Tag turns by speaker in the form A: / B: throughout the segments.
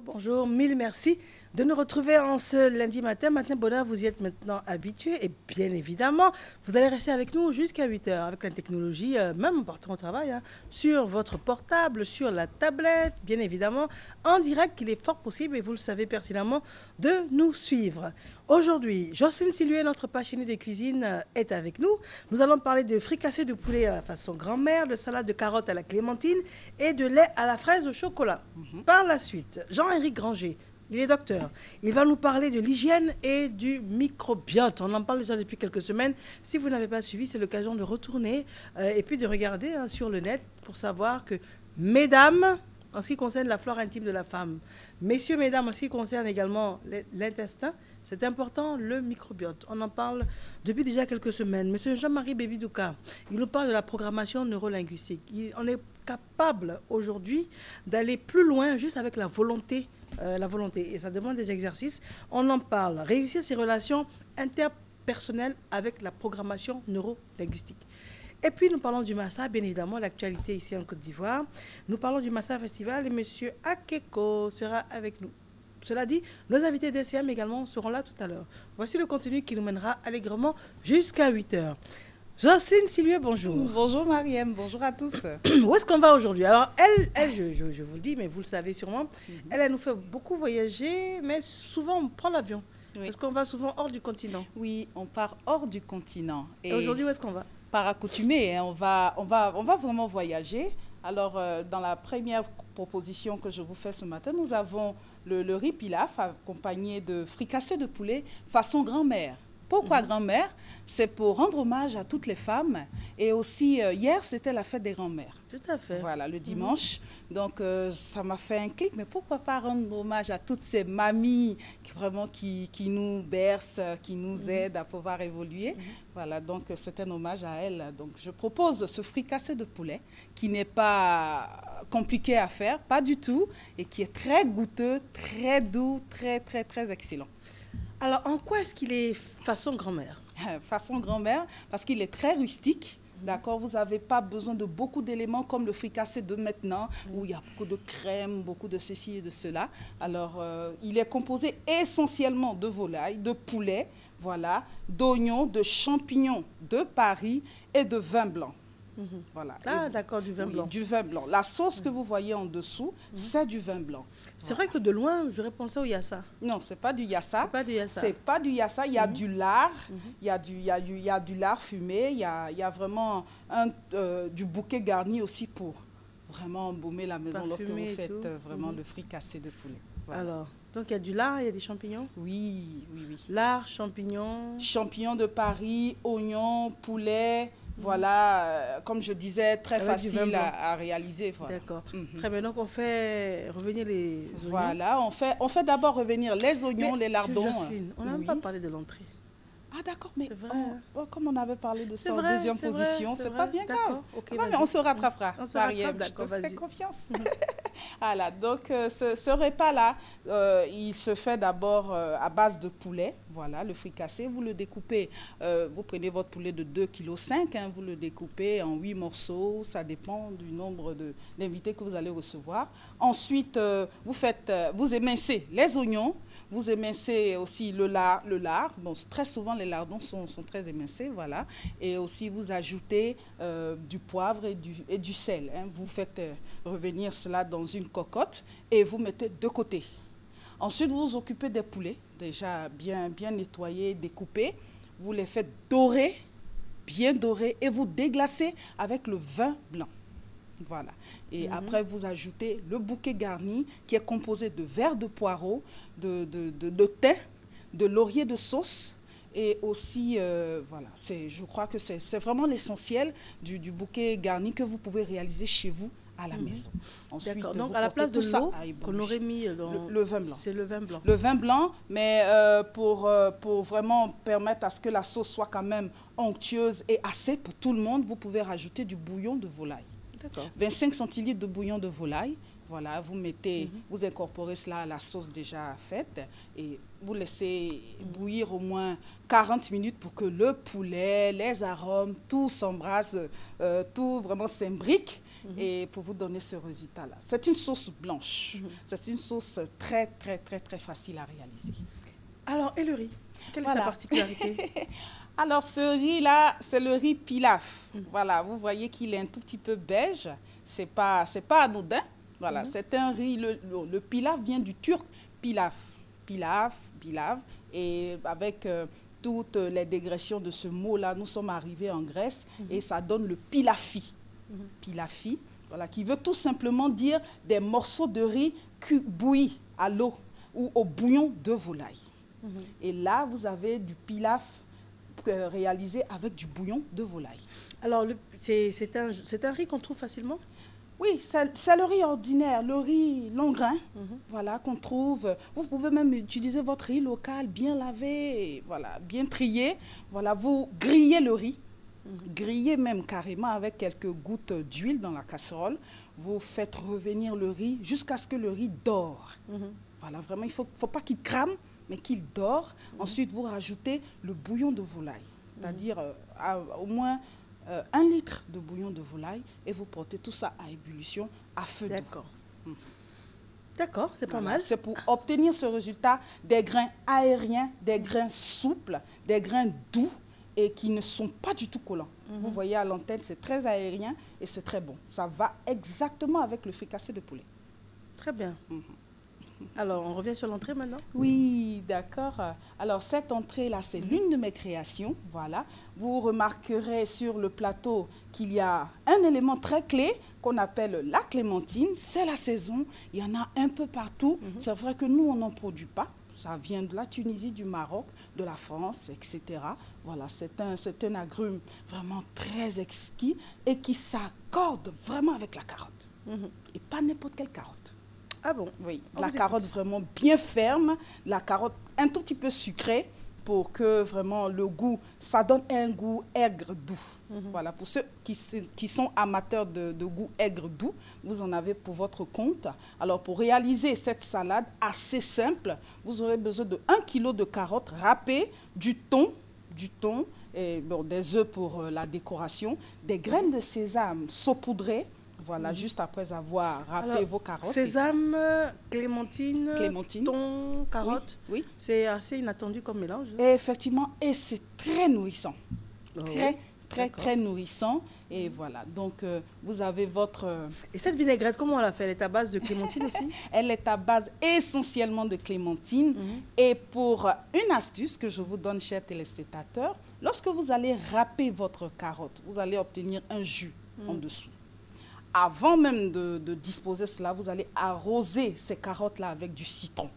A: bonjour. Mille merci de nous retrouver en ce lundi matin. Matin bonheur, vous y êtes maintenant habitués et bien évidemment, vous allez rester avec nous jusqu'à 8 heures avec la technologie, même en partant au travail, hein, sur votre portable, sur la tablette, bien évidemment, en direct, qu'il est fort possible, et vous le savez pertinemment, de nous suivre. Aujourd'hui, Jocelyne Siluet, notre passionnée de cuisine, est avec nous. Nous allons parler de fricassé de poulet à la façon grand-mère, de salade de carottes à la clémentine et de lait à la fraise au chocolat. Par la suite, Jean-Éric Granger, il est docteur. Il va nous parler de l'hygiène et du microbiote. On en parle déjà depuis quelques semaines. Si vous n'avez pas suivi, c'est l'occasion de retourner et puis de regarder sur le net pour savoir que, mesdames, en ce qui concerne la flore intime de la femme, messieurs, mesdames, en ce qui concerne également l'intestin, c'est important, le microbiote. On en parle depuis déjà quelques semaines. Monsieur Jean-Marie Bébidouka, il nous parle de la programmation neurolinguistique. On est capable aujourd'hui d'aller plus loin juste avec la volonté. Et ça demande des exercices. On en parle. Réussir ses relations interpersonnelles avec la programmation neurolinguistique. Et puis, nous parlons du Massa, bien évidemment, l'actualité ici en Côte d'Ivoire. Nous parlons du Massa Festival et M. Akeko sera avec nous. Cela dit, nos invités DCM également seront là tout à l'heure. Voici le contenu qui nous mènera allègrement jusqu'à 8 heures. Jocelyne Siluet, bonjour.
B: Bonjour Mariam, bonjour à tous.
A: Où est-ce qu'on va aujourd'hui? Alors, je vous le dis, mais vous le savez sûrement, elle nous fait beaucoup voyager, mais souvent on prend l'avion. Oui. Parce qu'on va souvent hors du continent.
B: Oui, on part hors du continent.
A: Et aujourd'hui, où est-ce qu'on va?
B: Par accoutumé, hein, on va vraiment voyager. Alors, dans la première proposition que je vous fais ce matin, nous avons le riz pilaf accompagné de fricassé de poulet façon grand-mère. Pourquoi grand-mère? C'est pour rendre hommage à toutes les femmes. Et aussi, hier, c'était la fête des grands-mères.
A: Tout à fait.
B: Voilà, le dimanche. Donc, ça m'a fait un clic. Mais pourquoi pas rendre hommage à toutes ces mamies qui nous bercent, qui nous aident à pouvoir évoluer. Voilà, donc c'est un hommage à elles. Donc, je propose ce fricassé de poulet qui n'est pas compliqué à faire, pas du tout, et qui est très goûteux, très doux, très, très, très excellent.
A: Alors, en quoi est-ce qu'il est façon grand-mère?
B: Façon grand-mère, parce qu'il est très rustique. D'accord, vous n'avez pas besoin de beaucoup d'éléments comme le fricassé de maintenant, où il y a beaucoup de crème, beaucoup de ceci et de cela. Alors, il est composé essentiellement de volaille, de poulet, voilà, d'oignons, de champignons de Paris et de vin blanc. Voilà.
A: Ah, d'accord, du vin blanc.
B: Du vin blanc. La sauce que vous voyez en dessous, c'est du vin blanc.
A: C'est vrai que de loin, j'aurais pensé au yassa.
B: Non, c'est pas du yassa.
A: C'est pas du yassa.
B: C'est pas du yassa. Il y a du lard, il y a du lard fumé, il y a vraiment du bouquet garni aussi pour vraiment embaumer la maison lorsque vous faites vraiment le fricassé de poulet.
A: Voilà. Alors, donc il y a du lard, il y a des champignons?
B: Oui, oui, oui.
A: Lard, champignons.
B: Champignons de Paris, oignons, poulet. Voilà, comme je disais, très facile à réaliser. Voilà.
A: D'accord. Très bien, donc on fait revenir les oignons.
B: Voilà, on fait d'abord revenir les oignons, les lardons.
A: Jocelyne, on n'a même pas parlé de l'entrée.
B: Ah d'accord, mais
A: vrai,
B: comme on avait parlé de ça en deuxième position, c'est pas bien grave.
A: Okay,
B: mais on se rattrapera.
A: On se rattrape, d'accord,
B: je te fais confiance. Voilà, donc ce repas-là, il se fait d'abord à base de poulet. Voilà, le fricassé, vous le découpez, vous prenez votre poulet de 2,5 kg, hein, vous le découpez en 8 morceaux, ça dépend du nombre d'invités que vous allez recevoir. Ensuite, vous émincez les oignons, vous émincez aussi le lard. Bon, très souvent, les lardons sont très émincés, voilà. Et aussi, vous ajoutez du poivre et du sel. Hein. Vous faites revenir cela dans une cocotte et vous mettez de côté. Ensuite, vous vous occupez des poulets, déjà bien nettoyés, découpés. Vous les faites dorer, bien dorer, et vous déglacez avec le vin blanc. Voilà. Et après, vous ajoutez le bouquet garni qui est composé de verres de poireaux, de thym, de laurier de sauce. Et aussi, voilà, je crois que c'est vraiment l'essentiel du bouquet garni que vous pouvez réaliser chez vous à la maison.
A: D'accord, donc à la place de l'eau qu'on aurait mis dans...
B: Le vin blanc.
A: C'est le vin blanc.
B: Le vin blanc, mais pour vraiment permettre à ce que la sauce soit quand même onctueuse et assez pour tout le monde, vous pouvez rajouter du bouillon de volaille. 25 centilitres de bouillon de volaille. Voilà, vous mettez, vous incorporez cela à la sauce déjà faite et vous laissez bouillir au moins 40 minutes pour que le poulet, les arômes, tout s'embrasse, tout vraiment s'imbrique. et pour vous donner ce résultat-là. C'est une sauce blanche. C'est une sauce très, très, très, très facile à réaliser.
A: Alors, et le riz? Quelle est sa particularité?
B: Alors, ce riz-là, c'est le riz pilaf. Voilà, vous voyez qu'il est un tout petit peu beige. C'est pas anodin. Voilà, c'est un riz. Le pilaf vient du turc pilaf. Pilaf. Et avec toutes les dégressions de ce mot-là, nous sommes arrivés en Grèce et ça donne le pilafi. Pilafi, voilà, qui veut tout simplement dire des morceaux de riz bouillis à l'eau ou au bouillon de volaille. Et là, vous avez du pilaf réalisé avec du bouillon de volaille. Alors,
A: c'est un riz qu'on trouve facilement?
B: Oui, c'est le riz ordinaire, le riz long grain, voilà, qu'on trouve. Vous pouvez même utiliser votre riz local, bien lavé, voilà, bien trié. Voilà, vous grillez le riz, grillez même carrément avec quelques gouttes d'huile dans la casserole. Vous faites revenir le riz jusqu'à ce que le riz dore. Voilà, vraiment, il ne faut pas qu'il crame, mais qu'il dore. Ensuite, vous rajoutez le bouillon de volaille, c'est-à-dire au moins 1 litre de bouillon de volaille et vous portez tout ça à ébullition à feu doux.
A: D'accord. D'accord, c'est pas mal.
B: C'est pour obtenir ce résultat des grains aériens, des grains souples, des grains doux et qui ne sont pas du tout collants. Vous voyez à l'antenne, c'est très aérien et c'est très bon. Ça va exactement avec le fricassé de poulet.
A: Très bien. Alors, on revient sur l'entrée maintenant?
B: Oui, d'accord. Alors, cette entrée-là, c'est l'une de mes créations. Voilà. Vous remarquerez sur le plateau qu'il y a un élément très clé qu'on appelle la clémentine. C'est la saison. Il y en a un peu partout. C'est vrai que nous, on n'en produit pas. Ça vient de la Tunisie, du Maroc, de la France, etc. Voilà, c'est un agrume vraiment très exquis et qui s'accorde vraiment avec la carotte. Et pas n'importe quelle carotte.
A: Ah bon?
B: Oui, la carotte vraiment bien ferme, la carotte un tout petit peu sucrée pour que vraiment le goût, ça donne un goût aigre doux. Voilà, pour ceux qui sont amateurs de goût aigre doux, vous en avez pour votre compte. Alors pour réaliser cette salade assez simple, vous aurez besoin de 1 kg de carottes râpées, du thon, et, bon, des œufs pour la décoration, des graines de sésame saupoudrées. Voilà, juste après avoir râpé vos carottes.
A: Sésame, clémentine, thon, carotte.
B: Oui.
A: C'est assez inattendu comme mélange.
B: Et effectivement, et c'est très nourrissant. Très nourrissant. Et voilà, donc vous avez votre...
A: Et cette vinaigrette, comment on la fait? Elle est à base de clémentine aussi?
B: Elle est à base essentiellement de clémentine. Et pour une astuce que je vous donne, chers téléspectateurs, lorsque vous allez râper votre carotte, vous allez obtenir un jus en dessous. Avant même de disposer cela, vous allez arroser ces carottes-là avec du citron.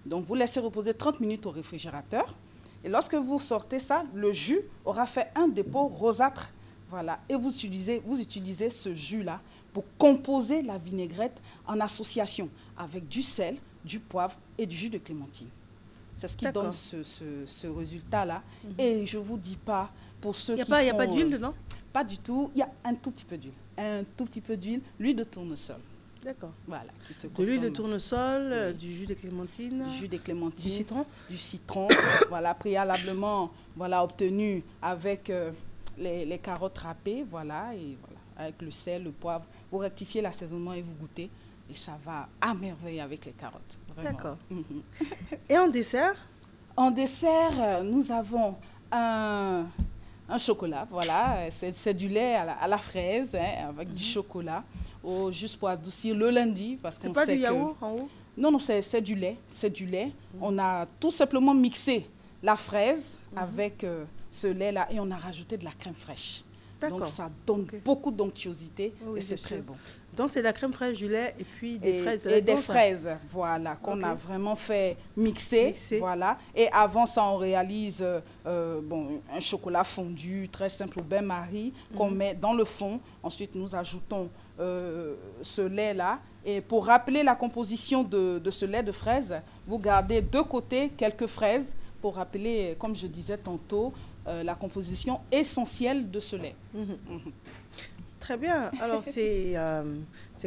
B: Donc, vous laissez reposer 30 minutes au réfrigérateur. Et lorsque vous sortez ça, le jus aura fait un dépôt rosâtre. Voilà. Et vous utilisez ce jus-là pour composer la vinaigrette en association avec du sel, du poivre et du jus de clémentine. C'est ce qui donne ce résultat-là. Et je ne vous dis pas, pour ceux qui font...
A: Il n'y a pas d'huile dedans?
B: Pas du tout. Il y a un tout petit peu d'huile. Un tout petit peu d'huile, l'huile de tournesol.
A: D'accord.
B: Voilà, qui se
A: de
B: consomme.
A: l'huile de tournesol, du jus de clémentine.
B: Du jus de clémentine.
A: Du citron.
B: Du citron, voilà, préalablement, voilà, obtenu avec les carottes râpées, voilà, et voilà, avec le sel, le poivre. Vous rectifiez l'assaisonnement et vous goûtez. Et ça va à merveille avec les carottes.
A: D'accord. Et en dessert?
B: En dessert, nous avons un chocolat, voilà, c'est du lait à la fraise, hein, avec du chocolat, juste pour adoucir le lundi.
A: C'est pas du yaourt en haut?
B: Non, c'est du lait, On a tout simplement mixé la fraise avec ce lait-là et on a rajouté de la crème fraîche. Donc ça donne beaucoup d'onctuosité et c'est très bon.
A: Donc c'est la crème fraîche, du lait et puis des fraises.
B: Et des fraises, voilà, qu'on a vraiment fait mixer. Voilà. Et avant ça, on réalise un chocolat fondu, très simple, au bain-marie, qu'on met dans le fond. Ensuite, nous ajoutons ce lait-là. Et pour rappeler la composition de ce lait de fraise, vous gardez de côté quelques fraises pour rappeler, comme je disais tantôt, la composition essentielle de ce lait.
A: Très bien. Alors, c'est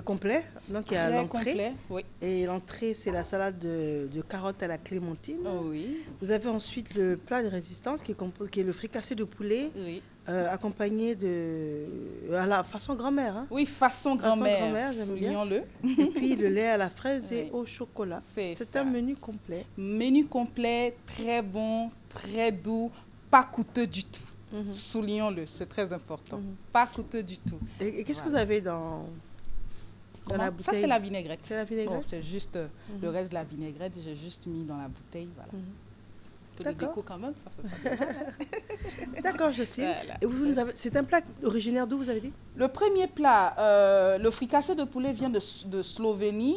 A: complet. Donc, il y a l'entrée.
B: Oui.
A: Et l'entrée, c'est la salade de carottes à la clémentine.
B: Oh, oui.
A: Vous avez ensuite le plat de résistance qui est le fricassé de poulet accompagné de... à la façon grand-mère. Hein.
B: Oui, façon grand-mère,
A: j'aime bien.
B: soulignons-le.
A: Et puis le lait à la fraise et
B: Oui.
A: au chocolat. C'est
B: ça.
A: un menu complet.
B: Menu complet, très bon, très doux, pas coûteux du tout. Soulignons-le, c'est très important. Pas coûteux du tout.
A: Et qu'est-ce que vous avez dans la bouteille?
B: Ça, c'est la vinaigrette.
A: C'est la vinaigrette?
B: Bon, c'est juste le reste de la vinaigrette, j'ai juste mis dans la bouteille. Voilà. Un peu de déco quand même, ça fait pas mal.
A: D'accord, je sais.
B: Voilà.
A: C'est un plat originaire d'où, vous avez dit?
B: Le premier plat, le fricassé de poulet vient de Slovénie.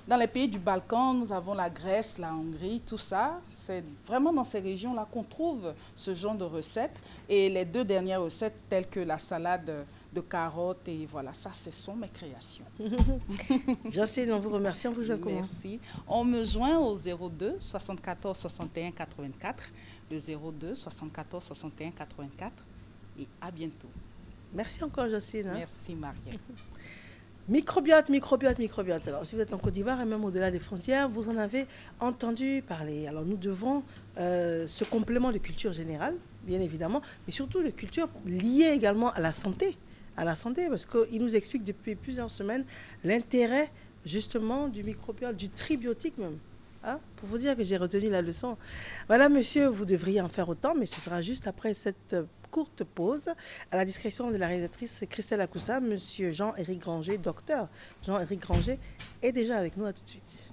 B: Dans les pays du Balkan, nous avons la Grèce, la Hongrie, tout ça. C'est vraiment dans ces régions-là qu'on trouve ce genre de recettes. Et les 2 dernières recettes, telles que la salade de carottes, et voilà, ça, ce sont mes créations.
A: Jocelyne, on vous remercie. On vous joint comment?
B: Merci. On me joint au 02 74 61 84, le 02 74 61 84, et à bientôt.
A: Merci encore, Jocelyne. Hein?
B: Merci, Marielle.
A: Microbiote. Alors, si vous êtes en Côte d'Ivoire et même au-delà des frontières, vous en avez entendu parler. Alors, nous devons ce complément de culture générale, bien évidemment, mais surtout de culture liée également à la santé. Parce qu'il nous explique depuis plusieurs semaines l'intérêt justement du microbiote, du tribiotique même. Hein, pour vous dire que j'ai retenu la leçon. Voilà, monsieur, vous devriez en faire autant, mais ce sera juste après cette courte pause. À la discrétion de la réalisatrice Christelle Akoussa, monsieur Jean-Éric Granger, docteur Jean-Éric Granger, est déjà avec nous. À tout de suite.